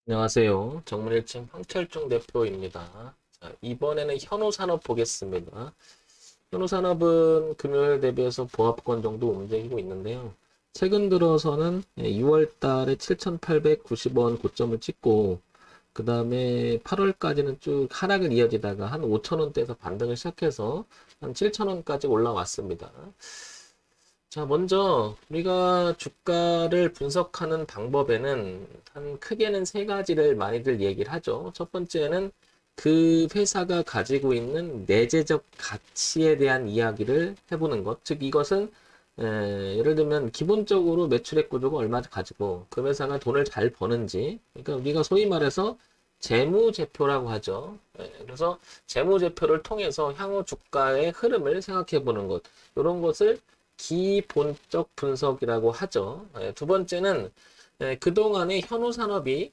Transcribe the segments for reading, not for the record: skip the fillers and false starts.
안녕하세요. 정문일층 황철중 대표입니다. 자, 이번에는 현우산업 보겠습니다. 현우산업은 금요일 대비해서 보합권 정도 움직이고 있는데요. 최근 들어서는 6월 달에 7,890원 고점을 찍고, 그 다음에 8월까지는 쭉 하락을 이어지다가 한 5,000원대에서 반등을 시작해서 한 7,000원까지 올라왔습니다. 자, 먼저 우리가 주가를 분석하는 방법에는 한 크게는 세 가지를 많이들 얘기를 하죠. 첫 번째는 그 회사가 가지고 있는 내재적 가치에 대한 이야기를 해보는 것. 즉, 이것은 예를 들면 기본적으로 매출액 구조가 얼마 가지고 그 회사가 돈을 잘 버는지, 그러니까 우리가 소위 말해서 재무제표라고 하죠. 그래서 재무제표를 통해서 향후 주가의 흐름을 생각해 보는 것. 이런 것을 기본적 분석이라고 하죠. 두 번째는 그동안의 현우산업이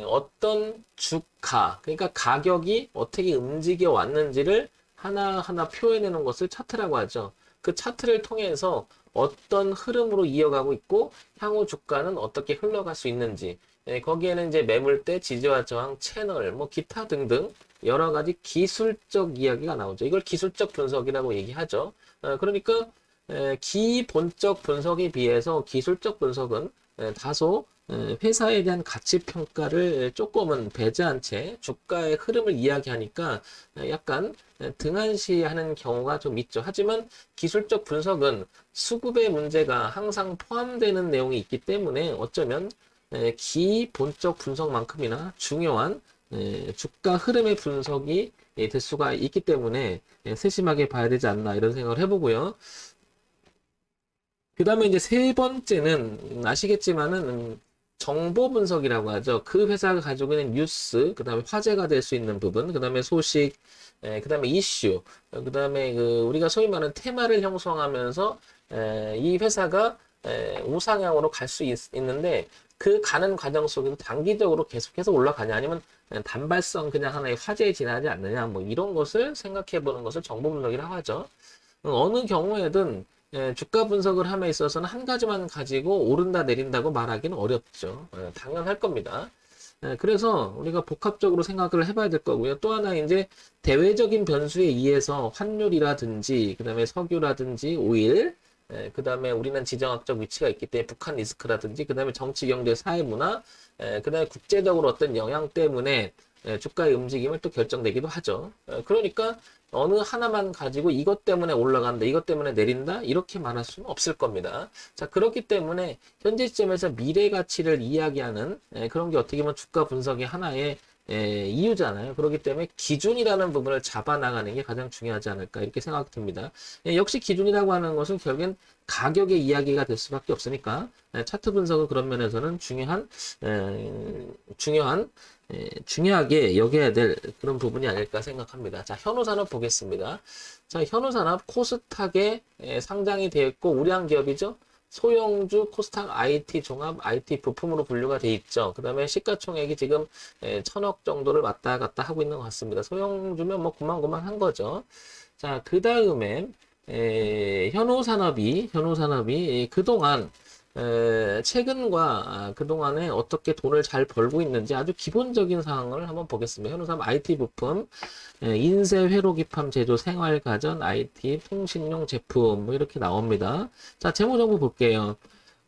어떤 주가, 그러니까 가격이 어떻게 움직여 왔는지를 하나하나 표현해 놓은 것을 차트라고 하죠. 그 차트를 통해서 어떤 흐름으로 이어가고 있고 향후 주가는 어떻게 흘러갈 수 있는지, 거기에는 이제 매물대, 지지와 저항, 채널, 뭐 기타 등등 여러 가지 기술적 이야기가 나오죠. 이걸 기술적 분석이라고 얘기하죠. 그러니까 기본적 분석에 비해서 기술적 분석은 다소 회사에 대한 가치 평가를 조금은 배제한 채 주가의 흐름을 이야기하니까 약간 등한시하는 경우가 좀 있죠. 하지만 기술적 분석은 수급의 문제가 항상 포함되는 내용이 있기 때문에 어쩌면 기본적 분석만큼이나 중요한 주가 흐름의 분석이 될 수가 있기 때문에 세심하게 봐야 되지 않나 이런 생각을 해보고요. 그 다음에 이제 세 번째는 아시겠지만은 정보 분석이라고 하죠. 그 회사가 가지고 있는 뉴스, 그 다음에 화제가 될 수 있는 부분, 그 다음에 소식, 그 다음에 이슈, 그 다음에 그 우리가 소위 말하는 테마를 형성하면서 이 회사가 우상향으로 갈 수 있는데 그 가는 과정 속에서 단기적으로 계속해서 올라가냐 아니면 단발성 그냥 하나의 화제에 지나지 않느냐 뭐 이런 것을 생각해 보는 것을 정보 분석이라고 하죠. 어느 경우에든 주가 분석을 함에 있어서는 한 가지만 가지고 오른다 내린다고 말하기는 어렵죠. 당연할 겁니다. 그래서 우리가 복합적으로 생각을 해봐야 될 거고요. 또 하나 이제 대외적인 변수에 의해서 환율이라든지 그다음에 석유라든지 오일, 그다음에 우리는 지정학적 위치가 있기 때문에 북한 리스크라든지 그다음에 정치, 경제, 사회, 문화, 그다음에 국제적으로 어떤 영향 때문에 주가의 움직임을 또 결정되기도 하죠. 그러니까 어느 하나만 가지고 이것 때문에 올라간다, 이것 때문에 내린다, 이렇게 말할 수는 없을 겁니다. 자, 그렇기 때문에 현재 시점에서 미래 가치를 이야기하는 그런 게 어떻게 보면 주가 분석의 하나의 이유잖아요. 그렇기 때문에 기준이라는 부분을 잡아나가는 게 가장 중요하지 않을까 이렇게 생각이 듭니다. 역시 기준이라고 하는 것은 결국엔 가격의 이야기가 될 수밖에 없으니까 차트 분석은 그런 면에서는 중요하게 여겨야 될 그런 부분이 아닐까 생각합니다. 자, 현우산업 보겠습니다. 자, 현우산업 코스닥에 상장이 되어 있고 우량 기업이죠. 소형주 코스닥 IT 종합 IT 부품으로 분류가 돼 있죠. 그 다음에 시가총액이 지금 1,000억 정도를 왔다 갔다 하고 있는 것 같습니다. 소형주면 뭐 고만고만한 거죠. 자, 그 다음에 현우산업이 그동안 최근과 그동안에 어떻게 돈을 잘 벌고 있는지 아주 기본적인 사항을 한번 보겠습니다. 현우산업 IT 부품, 인쇄 회로기판 제조 생활가전 IT 통신용 제품 뭐 이렇게 나옵니다. 자, 재무정보 볼게요.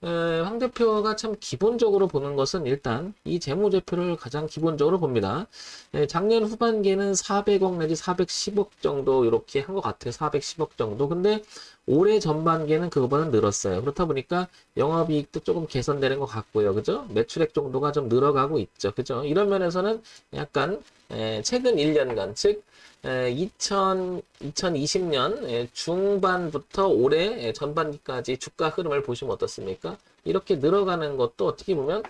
황 대표가 참 기본적으로 보는 것은 일단 이 재무제표를 가장 기본적으로 봅니다. 작년 후반기에는 400억 내지 410억 정도 이렇게 한 것 같아요. 410억 정도. 근데 올해 전반기에는 그거보다 늘었어요. 그렇다 보니까 영업이익도 조금 개선되는 것 같고요. 그죠? 매출액 정도가 좀 늘어가고 있죠. 그죠? 이런 면에서는 약간 최근 1년간, 즉 2020년 중반부터 올해 전반기까지 주가 흐름을 보시면 어떻습니까? 이렇게 늘어가는 것도 어떻게 보면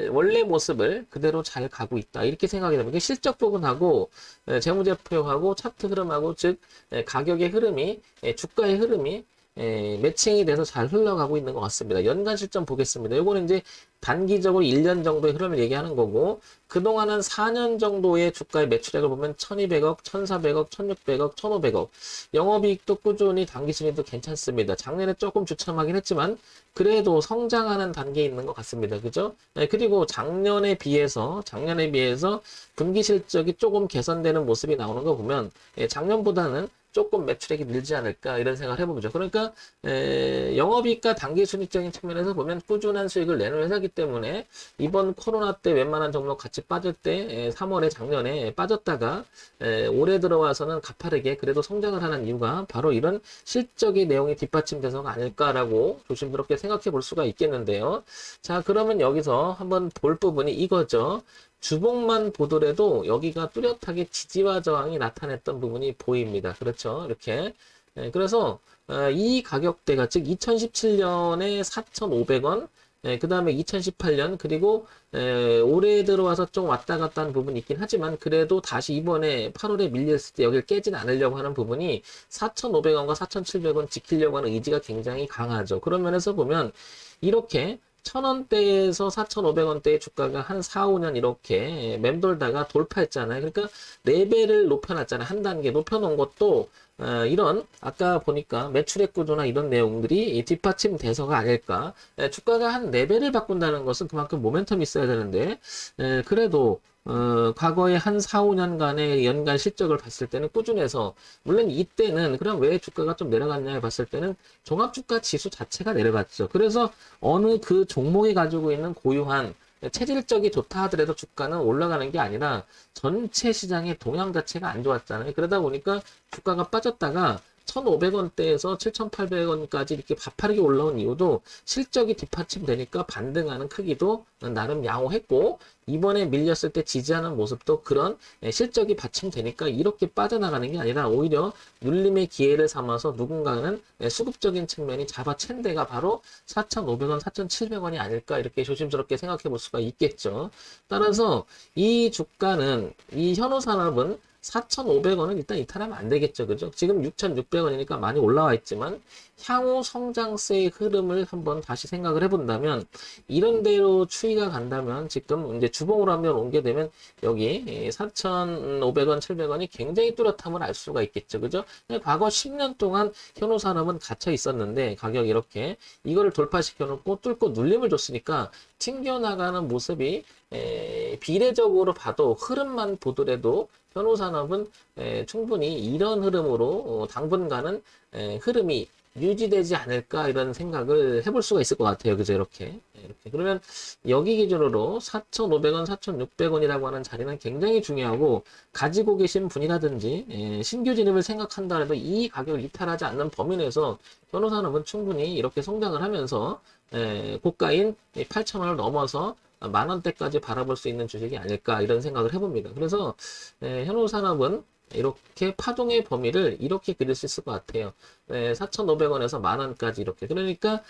원래 모습을 그대로 잘 가고 있다. 이렇게 생각이 됩니다. 실적 부분하고 재무제표하고 차트 흐름하고 즉 가격의 흐름이 주가의 흐름이 매칭이 돼서 잘 흘러가고 있는 것 같습니다. 연간 실점 보겠습니다. 요거는 이제 단기적으로 1년 정도의 흐름을 얘기하는 거고, 그동안은 4년 정도의 주가의 매출액을 보면 1200억, 1400억, 1600억, 1500억. 영업이익도 꾸준히 단기 순이도 괜찮습니다. 작년에 조금 주춤하긴 했지만, 그래도 성장하는 단계에 있는 것 같습니다. 그죠? 네, 그리고 작년에 비해서 분기 실적이 조금 개선되는 모습이 나오는 거 보면, 작년보다는 조금 매출액이 늘지 않을까 이런 생각을 해보죠. 그러니까 영업이익과 단기순이적인 측면에서 보면 꾸준한 수익을 내는 회사이기 때문에 이번 코로나 때 웬만한 종목 같이 빠질 때 3월에 작년에 빠졌다가 올해 들어와서는 가파르게 그래도 성장을 하는 이유가 바로 이런 실적의 내용이 뒷받침돼서가 아닐까라고 조심스럽게 생각해 볼 수가 있겠는데요. 자, 그러면 여기서 한번 볼 부분이 이거죠. 주봉만 보더라도 여기가 뚜렷하게 지지와 저항이 나타냈던 부분이 보입니다. 그렇죠? 이렇게. 그래서 이 가격대가 즉 2017년에 4,500원, 그 다음에 2018년 그리고 올해 들어와서 좀 왔다 갔다 하는 부분이 있긴 하지만 그래도 다시 이번에 8월에 밀렸을 때 여기를 깨진 않으려고 하는 부분이 4,500원과 4,700원 지키려고 하는 의지가 굉장히 강하죠. 그런 면에서 보면 이렇게 1,000원대에서 4,500원대의 주가가 한 4, 5년 이렇게 맴돌다가 돌파했잖아요. 그러니까 4배를 높여놨잖아요. 한 단계 높여놓은 것도 이런 아까 보니까 매출액 구조나 이런 내용들이 뒷받침돼서가 아닐까. 주가가 한 4배를 바꾼다는 것은 그만큼 모멘텀이 있어야 되는데 그래도 과거에 한 4, 5년간의 연간 실적을 봤을 때는 꾸준해서 물론 이때는 그럼 왜 주가가 좀 내려갔냐 봤을 때는 종합주가 지수 자체가 내려갔죠. 그래서 어느 그 종목이 가지고 있는 고유한 체질적이 좋다 하더라도 주가는 올라가는 게 아니라 전체 시장의 동향 자체가 안 좋았잖아요. 그러다 보니까 주가가 빠졌다가 1,500원대에서 7,800원까지 이렇게 가파르게 올라온 이유도 실적이 뒷받침되니까 반등하는 크기도 나름 양호했고 이번에 밀렸을 때 지지하는 모습도 그런 실적이 받침되니까 이렇게 빠져나가는 게 아니라 오히려 눌림의 기회를 삼아서 누군가는 수급적인 측면이 잡아챈 데가 바로 4,500원, 4,700원이 아닐까 이렇게 조심스럽게 생각해 볼 수가 있겠죠. 따라서 이 주가는 이 현우산업은 4,500원은 일단 이탈하면 안 되겠죠. 그죠? 지금 6,600원이니까 많이 올라와 있지만 향후 성장세의 흐름을 한번 다시 생각을 해본다면 이런 대로 추이가 간다면 지금 이제 주봉으로 한번 옮게 되면 여기 4,500원, 700원이 굉장히 뚜렷함을 알 수가 있겠죠. 그죠? 과거 10년 동안 현우산업은 갇혀 있었는데 가격이 이렇게 이거를 돌파시켜 놓고 뚫고 눌림을 줬으니까 튕겨나가는 모습이 비례적으로 봐도 흐름만 보더라도 현우산업은 충분히 이런 흐름으로 당분간은 흐름이 유지되지 않을까 이런 생각을 해볼 수가 있을 것 같아요. 그죠? 이렇게. 그러면 여기 기준으로 4,500원, 4,600원이라고 하는 자리는 굉장히 중요하고 가지고 계신 분이라든지 신규 진입을 생각한다 해도 이 가격을 이탈하지 않는 범위 내에서 현우산업은 충분히 이렇게 성장을 하면서 고가인 8,000원을 넘어서 10,000원대까지 바라볼 수 있는 주식이 아닐까 이런 생각을 해봅니다. 그래서 현우산업은 이렇게 파동의 범위를 이렇게 그릴 수 있을 것 같아요. 4,500원에서 10,000원까지 이렇게. 그러니까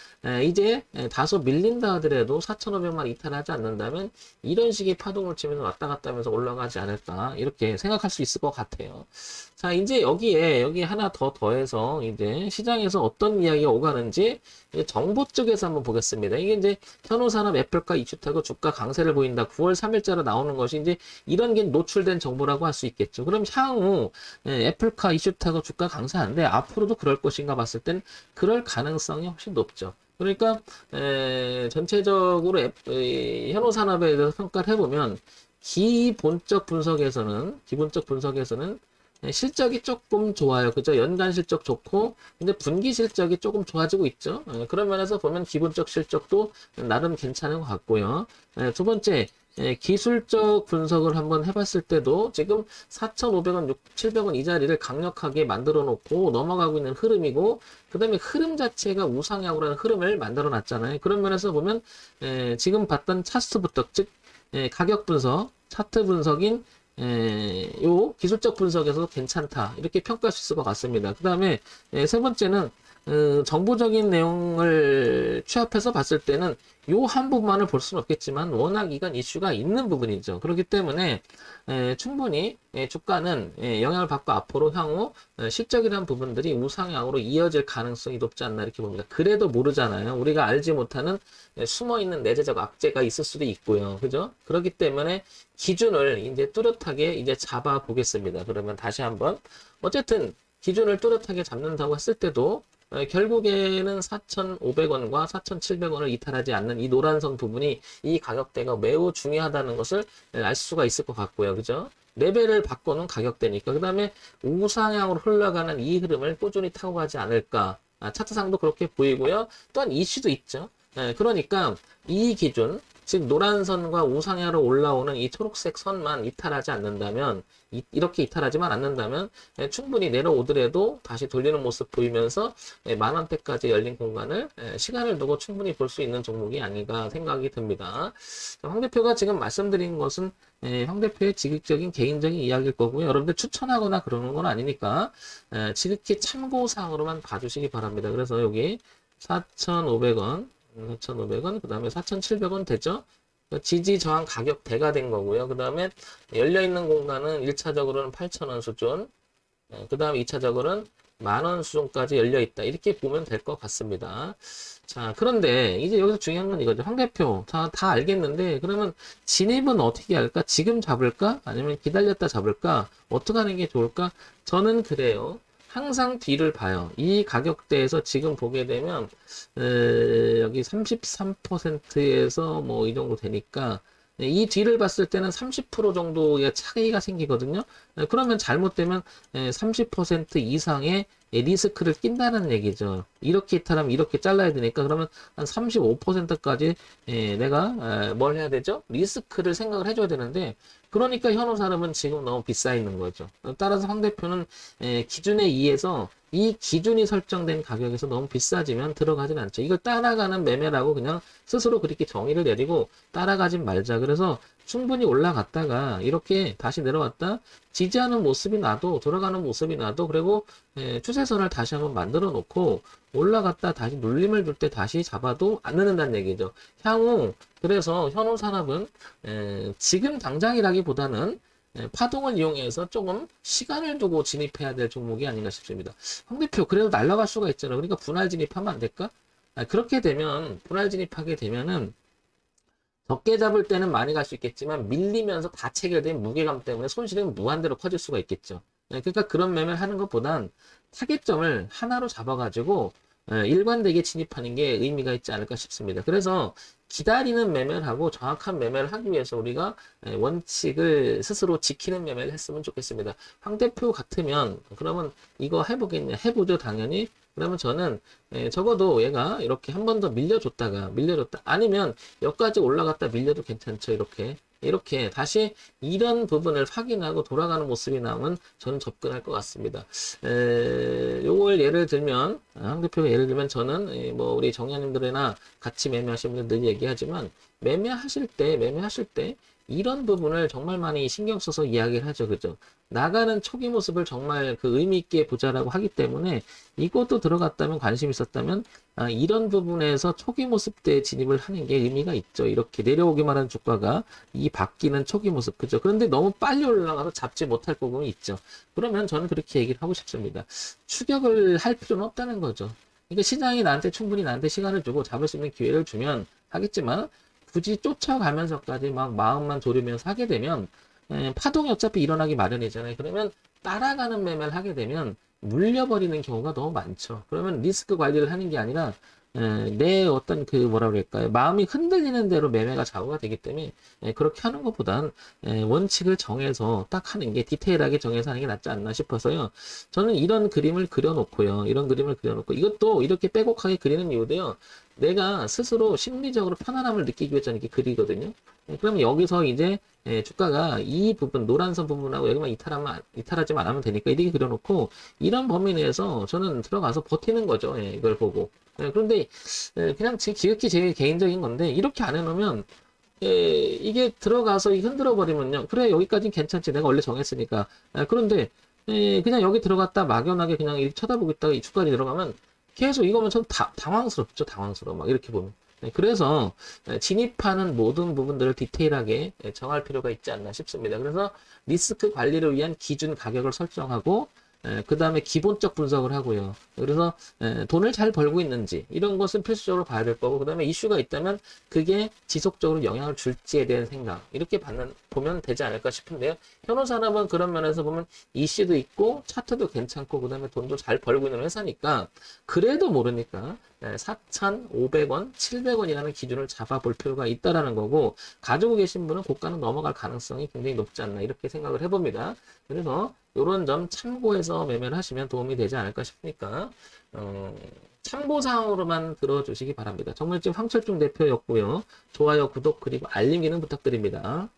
이제 다소 밀린다 하더라도 4,500만 이탈하지 않는다면 이런 식의 파동을 치면서 왔다 갔다 하면서 올라가지 않을까 이렇게 생각할 수 있을 것 같아요. 자, 이제 여기 하나 더 더해서 이제 시장에서 어떤 이야기가 오가는지 정보 쪽에서 한번 보겠습니다. 이게 이제 현우산업 애플카 이슈타고 주가 강세를 보인다. 9월 3일자로 나오는 것이 이제 이런 게 노출된 정보라고 할 수 있겠죠. 그럼 향후 애플카 이슈타고 주가 강세하는데 앞으로도 그럴 것인가 봤을 땐 그럴 가능성이 훨씬 높죠. 그러니까 전체적으로 현우산업에 대해서 평가를 해보면 기본적 분석에서는 실적이 조금 좋아요. 그죠? 연간 실적 좋고, 근데 분기 실적이 조금 좋아지고 있죠. 그런 면에서 보면 기본적 실적도 나름 괜찮은 것 같고요. 두 번째, 기술적 분석을 한번 해봤을 때도 지금 4,500원, 700원 이 자리를 강력하게 만들어 놓고 넘어가고 있는 흐름이고, 그 다음에 흐름 자체가 우상향으로는 흐름을 만들어 놨잖아요. 그런 면에서 보면, 지금 봤던 차트부터, 즉, 가격 분석, 차트 분석인 요 기술적 분석에서도 괜찮다 이렇게 평가할 수 있을 것 같습니다. 그 다음에 세 번째는 정보적인 내용을 취합해서 봤을 때는 요 한 부분만을 볼 수는 없겠지만 워낙 이건 이슈가 있는 부분이죠. 그렇기 때문에 충분히 주가는 영향을 받고 앞으로 향후 실적이라는 부분들이 우상향으로 이어질 가능성이 높지 않나 이렇게 봅니다. 그래도 모르잖아요. 우리가 알지 못하는 숨어있는 내재적 악재가 있을 수도 있고요. 그죠? 그렇기 때문에 기준을 이제 뚜렷하게 이제 잡아 보겠습니다. 그러면 다시 한번 어쨌든 기준을 뚜렷하게 잡는다고 했을 때도 결국에는 4,500원과 4,700원을 이탈하지 않는 이 노란선 부분이 이 가격대가 매우 중요하다는 것을 알 수가 있을 것 같고요. 그죠? 레벨을 바꿔놓은 가격대니까. 그 다음에 우상향으로 흘러가는 이 흐름을 꾸준히 타고 가지 않을까. 차트상도 그렇게 보이고요. 또한 이슈도 있죠. 그러니까 이 기준, 즉 노란선과 우상향으로 올라오는 이 초록색 선만 이탈하지 않는다면 이렇게 이탈하지만 않는다면 충분히 내려오더라도 다시 돌리는 모습 보이면서 만원대까지 열린 공간을 시간을 두고 충분히 볼 수 있는 종목이 아닌가 생각이 듭니다. 황 대표가 지금 말씀드린 것은 황 대표의 지극적인 개인적인 이야기일 거고요. 여러분들 추천하거나 그러는 건 아니니까 지극히 참고사항으로만 봐주시기 바랍니다. 그래서 여기 4,500원 4,500원, 그 다음에 4,700원 되죠? 지지 저항 가격대가 된 거고요. 그 다음에 열려있는 공간은 1차적으로는 8,000원 수준, 그 다음에 2차적으로는 만원 수준까지 열려있다. 이렇게 보면 될 것 같습니다. 자, 그런데 이제 여기서 중요한 건 이거죠. 황 대표, 다 알겠는데, 그러면 진입은 어떻게 할까? 지금 잡을까? 아니면 기다렸다 잡을까? 어떻게 하는 게 좋을까? 저는 그래요. 항상 뒤를 봐요. 이 가격대에서 지금 보게 되면 여기 33%에서 뭐 이 정도 되니까 이 뒤를 봤을 때는 30% 정도의 차이가 생기거든요. 그러면 잘못되면 30% 이상의 리스크를 낀다는 얘기죠. 이렇게 이탈하면 이렇게 잘라야 되니까 그러면 한 35%까지 내가 뭘 해야 되죠? 리스크를 생각을 해줘야 되는데 그러니까 현우산업은 지금 너무 비싸 있는 거죠. 따라서 황 대표는 기준에 의해서 이 기준이 설정된 가격에서 너무 비싸지면 들어가진 않죠. 이걸 따라가는 매매라고 그냥 스스로 그렇게 정의를 내리고 따라가진 말자. 그래서 충분히 올라갔다가 이렇게 다시 내려왔다 지지하는 모습이 나도 돌아가는 모습이 나도 그리고 추세선을 다시 한번 만들어 놓고 올라갔다 다시 눌림을 줄 때 다시 잡아도 안 늦는다는 얘기죠. 향후 그래서 현우산업은 지금 당장이라기보다는 파동을 이용해서 조금 시간을 두고 진입해야 될 종목이 아닌가 싶습니다. 황 대표 그래도 날아갈 수가 있잖아요. 그러니까 분할 진입하면 안 될까? 그렇게 되면 분할 진입하게 되면은 적게 잡을 때는 많이 갈 수 있겠지만 밀리면서 다 체결된 무게감 때문에 손실은 무한대로 커질 수가 있겠죠. 그러니까 그런 매매를 하는 것보단 타겟점을 하나로 잡아가지고 일관되게 진입하는 게 의미가 있지 않을까 싶습니다. 그래서 기다리는 매매를 하고 정확한 매매를 하기 위해서 우리가 원칙을 스스로 지키는 매매를 했으면 좋겠습니다. 황 대표 같으면 그러면 이거 해보겠냐? 해보죠, 당연히. 그러면 저는 적어도 얘가 이렇게 한 번 더 밀려줬다 아니면 여기까지 올라갔다 밀려도 괜찮죠. 이렇게 다시 이런 부분을 확인하고 돌아가는 모습이 나오면 저는 접근할 것 같습니다. 요걸 예를 들면 황 대표가 예를 들면 저는 뭐 우리 정리님들이나 같이 매매하시는 분들 늘 얘기하지만 매매하실 때 이런 부분을 정말 많이 신경 써서 이야기를 하죠. 그죠? 나가는 초기 모습을 정말 그 의미 있게 보자라고 하기 때문에 이것도 들어갔다면 관심 있었다면 이런 부분에서 초기 모습 때 진입을 하는 게 의미가 있죠. 이렇게 내려오기만 한 주가가 이 바뀌는 초기 모습. 그죠? 그런데 너무 빨리 올라가서 잡지 못할 부분이 있죠. 그러면 저는 그렇게 얘기를 하고 싶습니다. 추격을 할 필요는 없다는 거죠. 그러니까 시장이 충분히 나한테 시간을 주고 잡을 수 있는 기회를 주면 하겠지만 굳이 쫓아가면서까지 막 마음만 졸이면서 하게 되면 파동이 어차피 일어나기 마련이잖아요. 그러면 따라가는 매매를 하게 되면 물려버리는 경우가 너무 많죠. 그러면 리스크 관리를 하는 게 아니라 내 어떤 그 뭐라 그럴까요? 마음이 흔들리는 대로 매매가 좌우가 되기 때문에 그렇게 하는 것보단 원칙을 정해서 딱 하는 게 디테일하게 정해서 하는 게 낫지 않나 싶어서요. 저는 이런 그림을 그려놓고요. 이것도 이렇게 빼곡하게 그리는 이유도요. 내가 스스로 심리적으로 편안함을 느끼기 위해서 이렇게 그리거든요. 그러면 여기서 이제 주가가 이 부분 노란선 부분하고 여기만 이탈하지만 않으면 되니까 이렇게 그려놓고 이런 범위 내에서 저는 들어가서 버티는 거죠. 이걸 보고. 그런데 그냥 지극히 제 개인적인 건데 이렇게 안 해놓으면 이게 들어가서 흔들어 버리면요. 그래 여기까지는 괜찮지. 내가 원래 정했으니까. 그런데 그냥 여기 들어갔다 막연하게 그냥 이렇게 쳐다보고 있다가 이 주가에 들어가면 계속 이거면 좀 당황스럽죠. 당황스러워. 막 이렇게 보면. 그래서 진입하는 모든 부분들을 디테일하게 정할 필요가 있지 않나 싶습니다. 그래서 리스크 관리를 위한 기준 가격을 설정하고 그 다음에 기본적 분석을 하고요. 그래서 돈을 잘 벌고 있는지 이런 것은 필수적으로 봐야 될 거고, 그 다음에 이슈가 있다면 그게 지속적으로 영향을 줄지에 대한 생각, 이렇게 보면 되지 않을까 싶은데요. 현호산업은 그런 면에서 보면 이슈도 있고 차트도 괜찮고 그 다음에 돈도 잘 벌고 있는 회사니까, 그래도 모르니까 4,500원, 700원이라는 기준을 잡아볼 필요가 있다라는 거고, 가지고 계신 분은 고가는 넘어갈 가능성이 굉장히 높지 않나 이렇게 생각을 해봅니다. 그래서 이런 점 참고해서 매매를 하시면 도움이 되지 않을까 싶으니까 참고사항으로만 들어주시기 바랍니다. 정말 지금 황철중 대표였고요. 좋아요, 구독, 그리고 알림 기능 부탁드립니다.